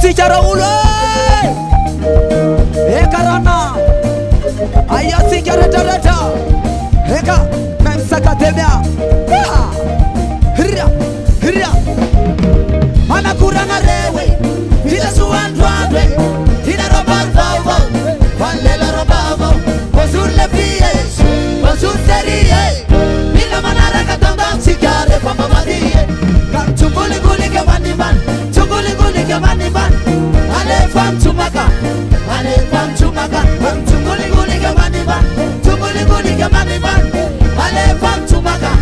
Tichara ulo Ekarana Ayasi Jarata Eka Memsaka Temia Hira Hira Mana kuranga rewe Vila suandwandwe Hina roba vavo Valela roba vavo Bozur le pies Bozur serie Bila manara katonga Sikare pamba madie Kam chunguli guli ke maniman Chunguli guli ke maniman Ale fam chumaka Ale fam chumaka Fam chunguli guli ke maniman Chunguli guli ke maniman Ale fam chumaka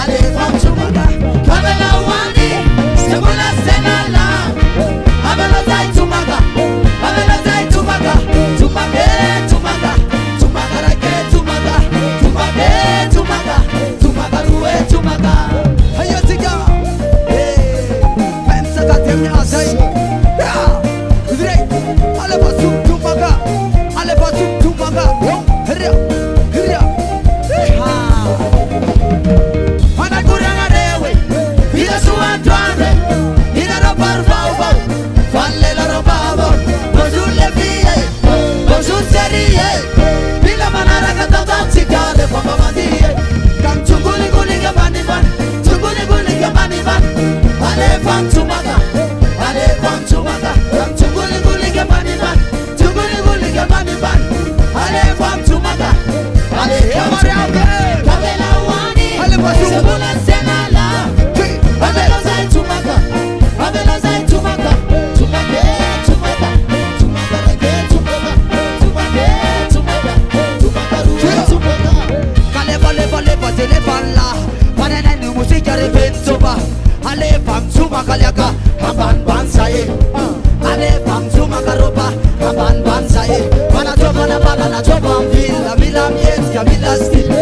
Ale fam chumaka Kamela wani Semula senala Amelo zai chumaka Amelo zai chumaka Chumake chumaka Chumaka rake chumaka Chumake chumaka Chumaka ruwe chumaka Hayo tiga Pensaka temya azai Ale basum chumaka Ale basum chumaka Hira Hira Mana kuranga rewe Vila suantwande Ina robar vavo Falle la robavo Bozul le vie Bozul serie Bila manara katata Sikare pamba madie Kam chunguli guli ke maniman Chunguli guli ke maniman Ale fam chumaka Ale fam chumaka Kam chunguli guli ke maniman Chunguli guli ke maniman Ale fam chumaka Ale fam chumaka Kamela wani Sebula senala Amelo zai chumaka Amelo zai chumaka Chumake chumaka Chumaka reke chumaka Chumake chumaka Chumaka ruwe chumaka Kale vale vale vazele valla Panene ni musikare pensoba Ale fam chumaka liaka Haban bansaye Ale fam chumaka roba Haban bansaye Mana choba na bala na choba mvila Mila mieska mila stil